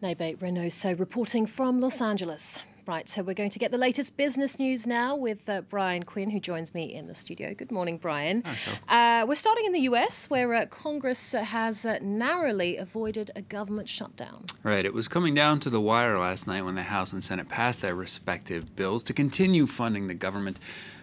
Nebe Reynoso reporting from Los Angeles. Right, so we're going to get the latest business news now with Brian Quinn, who joins me in the studio. Good morning, Brian. Hi, we're starting in the US, where Congress has narrowly avoided a government shutdown. Right, it was coming down to the wire last night when the House and Senate passed their respective bills to continue funding the government.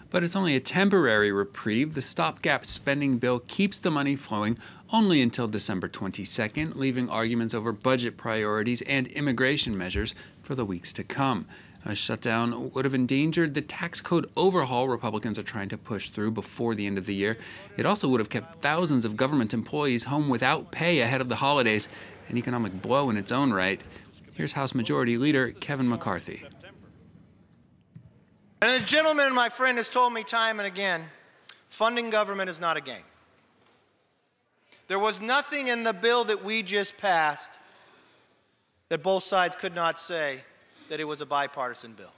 But it's only a temporary reprieve. The stopgap spending bill keeps the money flowing only until December 22nd, leaving arguments over budget priorities and immigration measures for the weeks to come. A shutdown would have endangered the tax code overhaul Republicans are trying to push through before the end of the year. It also would have kept thousands of government employees home without pay ahead of the holidays, an economic blow in its own right. Here's House Majority Leader Kevin McCarthy. And the gentleman, my friend, has told me time and again, funding government is not a game. There was nothing in the bill that we just passed that both sides could not say that it was a bipartisan bill.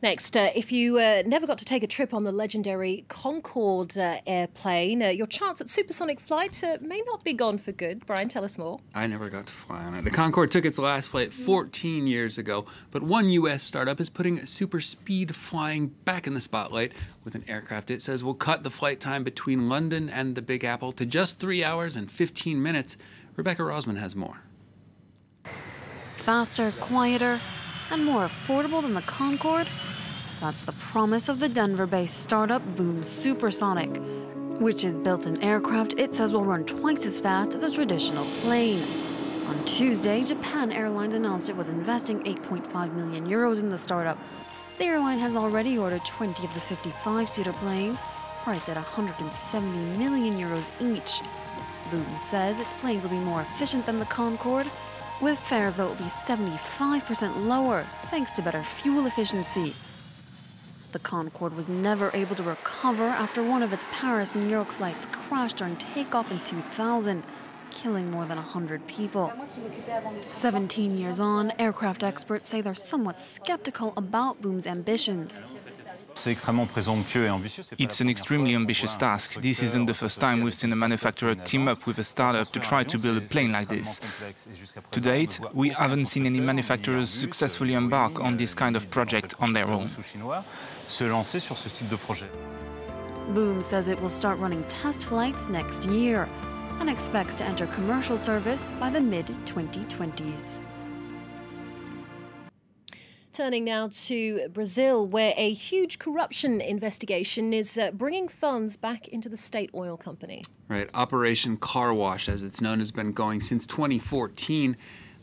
Next, if you never got to take a trip on the legendary Concorde airplane, your chance at supersonic flight may not be gone for good. Brian, tell us more. I never got to fly on it. The Concorde took its last flight 14 years ago, but one U.S. startup is putting super speed flying back in the spotlight with an aircraft it says will cut the flight time between London and the Big Apple to just 3 hours and 15 minutes. Rebecca Rosman has more. Faster, quieter, and more affordable than the Concorde? That's the promise of the Denver-based startup Boom Supersonic, which is built an aircraft it says will run twice as fast as a traditional plane. On Tuesday, Japan Airlines announced it was investing 8.5 million euros in the startup. The airline has already ordered 20 of the 55-seater planes, priced at 170 million euros each. Boom says its planes will be more efficient than the Concorde, with fares that will be 75% lower thanks to better fuel efficiency. The Concorde was never able to recover after one of its Paris-New York flights crashed during takeoff in 2000, killing more than 100 people. 17 years on, aircraft experts say they're somewhat skeptical about Boom's ambitions. It's an extremely ambitious task. This isn't the first time we've seen a manufacturer team up with a startup to try to build a plane like this. To date, we haven't seen any manufacturers successfully embark on this kind of project on their own. Boom says it will start running test flights next year and expects to enter commercial service by the mid-2020s. Turning now to Brazil, where a huge corruption investigation is bringing funds back into the state oil company. Right, Operation Carwash, as it's known, has been going since 2014.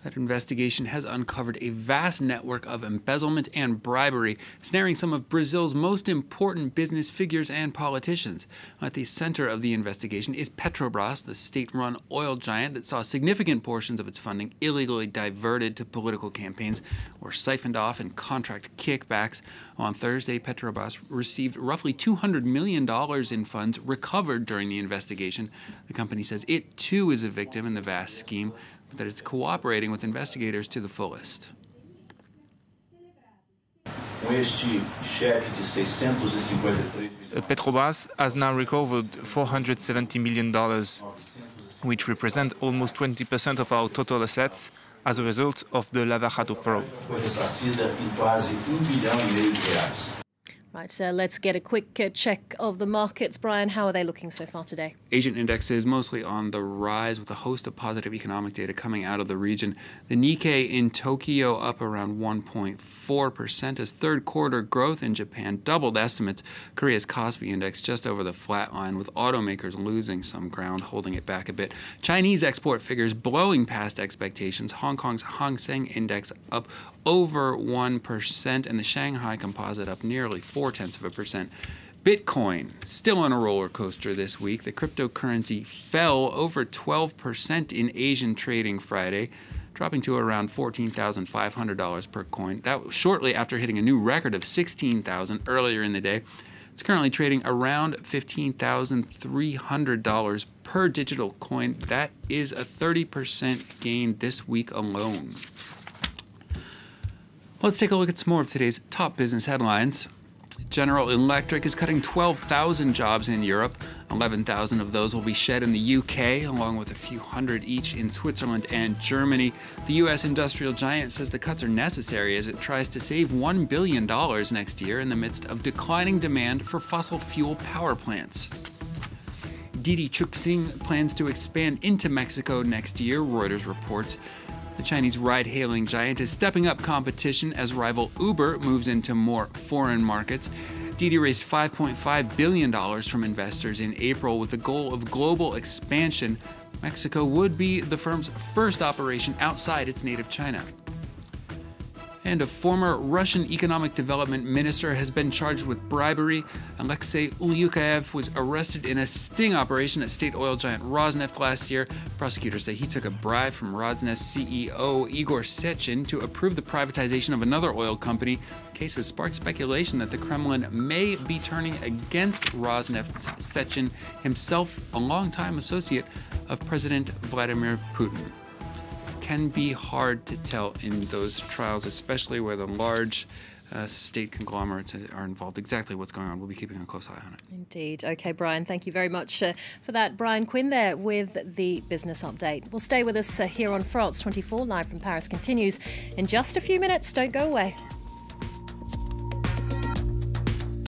That investigation has uncovered a vast network of embezzlement and bribery, snaring some of Brazil's most important business figures and politicians. At the center of the investigation is Petrobras, the state-run oil giant that saw significant portions of its funding illegally diverted to political campaigns or siphoned off in contract kickbacks. On Thursday, Petrobras received roughly $200 million in funds recovered during the investigation. The company says it, too, is a victim in the vast scheme, but that it's cooperating with investigators to the fullest. Petrobras has now recovered $470 million, which represents almost 20% of our total assets as a result of the Lava Jato probe. Right, so let's get a quick check of the markets. Brian, how are they looking so far today? Asian indexes mostly on the rise with a host of positive economic data coming out of the region. The Nikkei in Tokyo up around 1.4% as third quarter growth in Japan doubled estimates. Korea's Kospi index just over the flat line with automakers losing some ground, holding it back a bit. Chinese export figures blowing past expectations. Hong Kong's Hang Seng index up over 1% and the Shanghai Composite up nearly 0.4%. Bitcoin still on a roller coaster this week. The cryptocurrency fell over 12% in Asian trading Friday, dropping to around $14,500 per coin. That was shortly after hitting a new record of $16,000 earlier in the day. It's currently trading around $15,300 per digital coin. That is a 30% gain this week alone. Let's take a look at some more of today's top business headlines. General Electric is cutting 12,000 jobs in Europe. 11,000 of those will be shed in the UK, along with a few hundred each in Switzerland and Germany. The U.S. industrial giant says the cuts are necessary as it tries to save $1 billion next year in the midst of declining demand for fossil fuel power plants. Didi Chuxing plans to expand into Mexico next year, Reuters reports. The Chinese ride-hailing giant is stepping up competition as rival Uber moves into more foreign markets. Didi raised $5.5 billion from investors in April with the goal of global expansion. Mexico would be the firm's first operation outside its native China. And a former Russian economic development minister has been charged with bribery. Alexei Ulyukayev was arrested in a sting operation at state oil giant Rosneft last year. Prosecutors say he took a bribe from Rosneft's CEO Igor Sechin to approve the privatization of another oil company. The case has sparked speculation that the Kremlin may be turning against Rosneft's Sechin, himself a longtime associate of President Vladimir Putin. Can be hard to tell in those trials, especially where the large state conglomerates are involved. Exactly what's going on. We'll be keeping a close eye on it. Indeed. Okay, Brian, thank you very much for that. Brian Quinn there with the business update. Well, stay with us here on France 24. Live from Paris continues in just a few minutes. Don't go away.